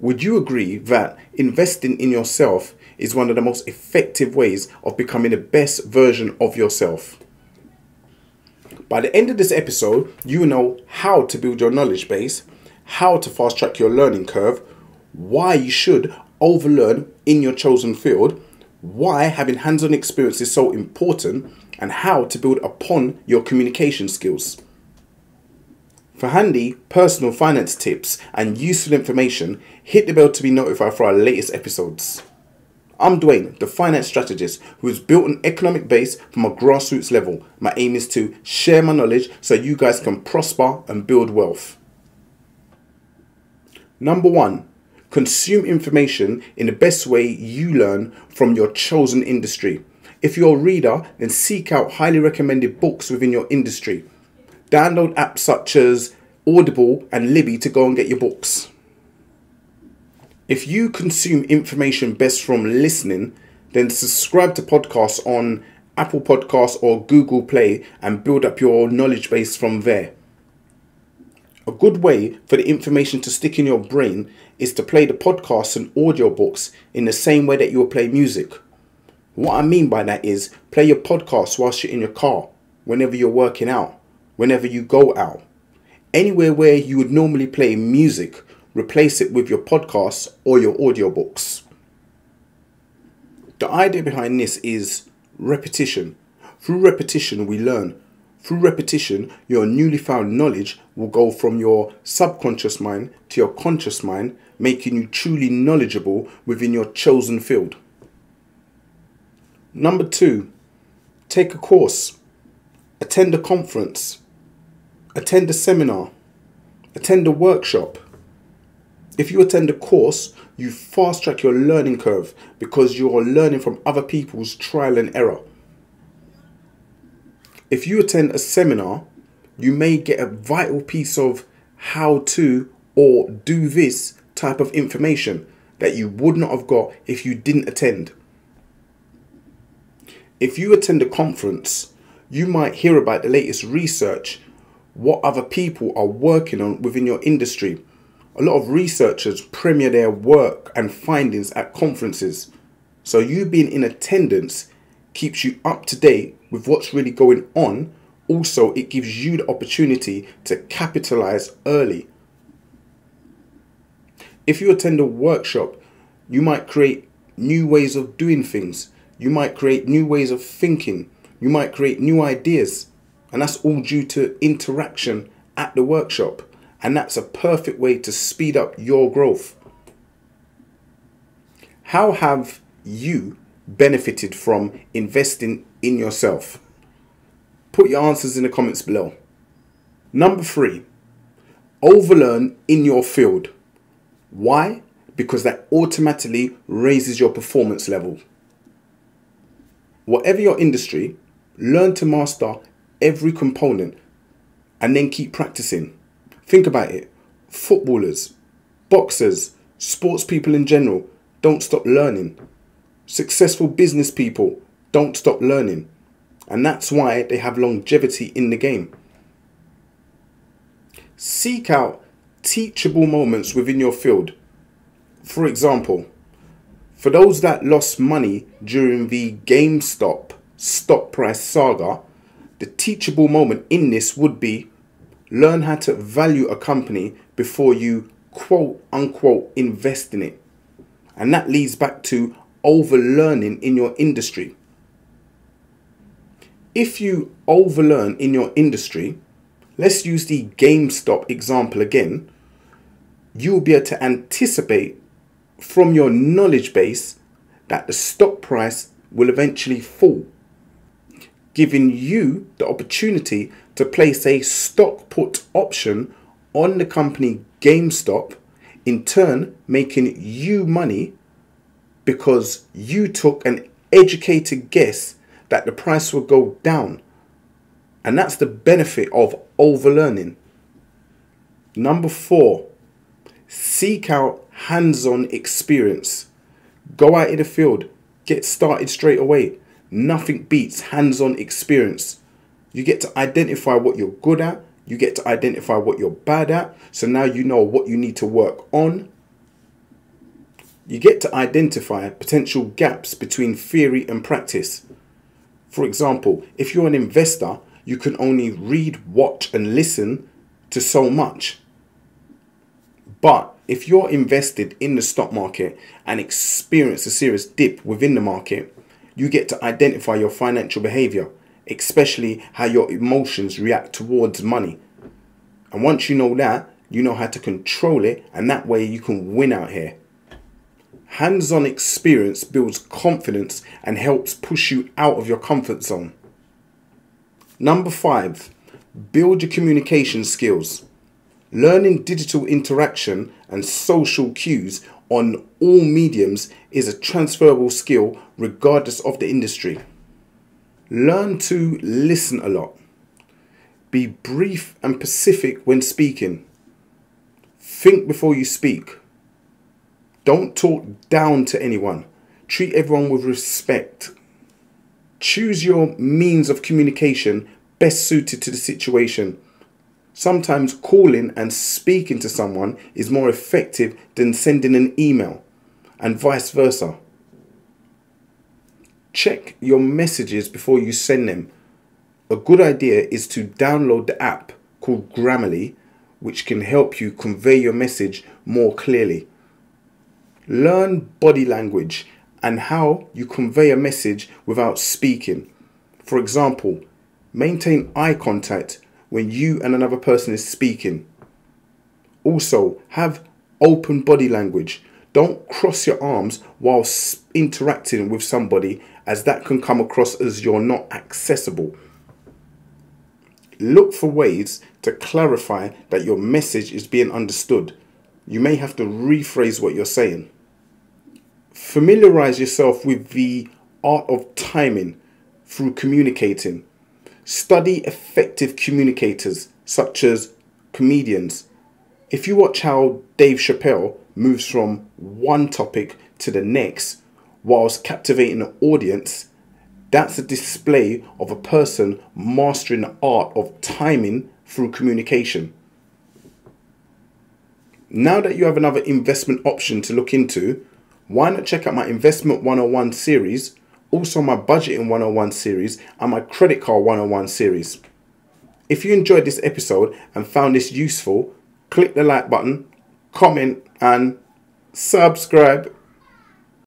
Would you agree that investing in yourself is one of the most effective ways of becoming the best version of yourself? By the end of this episode, you know how to build your knowledge base, how to fast track your learning curve, why you should overlearn in your chosen field, why having hands-on experience is so important, and how to build upon your communication skills. For handy personal finance tips and useful information, hit the bell to be notified for our latest episodes. I'm Dwayne, the finance strategist who has built an economic base from a grassroots level. My aim is to share my knowledge so you guys can prosper and build wealth. Number 1, consume information in the best way you learn from your chosen industry. If you're a reader, then seek out highly recommended books within your industry. Download apps such as Audible and Libby to go and get your books. If you consume information best from listening, then subscribe to podcasts on Apple Podcasts or Google Play and build up your knowledge base from there. A good way for the information to stick in your brain is to play the podcasts and audiobooks in the same way that you will play music. What I mean by that is play your podcast whilst you're in your car, whenever you're working out, whenever you go out. Anywhere where you would normally play music, replace it with your podcasts or your audiobooks. The idea behind this is repetition. Through repetition we learn. Through repetition, your newly found knowledge will go from your subconscious mind to your conscious mind, making you truly knowledgeable within your chosen field. Number 2, take a course, attend a conference, attend a seminar, attend a workshop. If you attend a course, you fast track your learning curve because you are learning from other people's trial and error. If you attend a seminar, you may get a vital piece of how to or do this type of information that you would not have got if you didn't attend. If you attend a conference, you might hear about the latest research, what other people are working on within your industry. A lot of researchers premiere their work and findings at conferences. So you being in attendance keeps you up to date with what's really going on. Also, it gives you the opportunity to capitalize early. If you attend a workshop, you might create new ways of doing things. You might create new ways of thinking. You might create new ideas. And that's all due to interaction at the workshop. And that's a perfect way to speed up your growth. How have you benefited from investing in yourself? Put your answers in the comments below. Number 3, overlearn in your field. Why? Because that automatically raises your performance level. Whatever your industry, learn to master every component and then keep practicing. Think about it. Footballers, boxers, sports people in general don't stop learning. Successful business people don't stop learning. And that's why they have longevity in the game. Seek out teachable moments within your field. For example, for those that lost money during the GameStop stock price saga, the teachable moment in this would be learn how to value a company before you quote unquote invest in it. And that leads back to overlearning in your industry. If you overlearn in your industry, let's use the GameStop example again, you will be able to anticipate from your knowledge base that the stock price will eventually fall, giving you the opportunity to place a stock put option on the company GameStop, in turn making you money because you took an educated guess that the price will go down. And that's the benefit of overlearning. Number 4, seek out hands-on experience. Go out in the field, get started straight away. Nothing beats hands-on experience. You get to identify what you're good at. You get to identify what you're bad at. So now you know what you need to work on. You get to identify potential gaps between theory and practice. For example, if you're an investor, you can only read, watch and listen to so much. But if you're invested in the stock market and experience a serious dip within the market, you get to identify your financial behavior, especially how your emotions react towards money. And once you know that, you know how to control it, and that way you can win out here. Hands-on experience builds confidence and helps push you out of your comfort zone. Number 5, build your communication skills. Learning digital interaction and social cues on all mediums is a transferable skill regardless of the industry. Learn to listen a lot. Be brief and specific when speaking. Think before you speak. Don't talk down to anyone. Treat everyone with respect. Choose your means of communication best suited to the situation. Sometimes calling and speaking to someone is more effective than sending an email, and vice versa. Check your messages before you send them. A good idea is to download the app called Grammarly, which can help you convey your message more clearly. Learn body language and how you convey a message without speaking. For example, maintain eye contact when you and another person is speaking. Also, have open body language. Don't cross your arms while interacting with somebody, as that can come across as you're not accessible. Look for ways to clarify that your message is being understood. You may have to rephrase what you're saying. Familiarize yourself with the art of timing through communicating. Study effective communicators such as comedians. If you watch how Dave Chappelle moves from one topic to the next whilst captivating an audience, that's a display of a person mastering the art of timing through communication. Now that you have another investment option to look into, why not check out my Investment 101 series, also my Budgeting 101 series and my Credit Card 101 series. If you enjoyed this episode and found this useful, click the like button, comment and subscribe.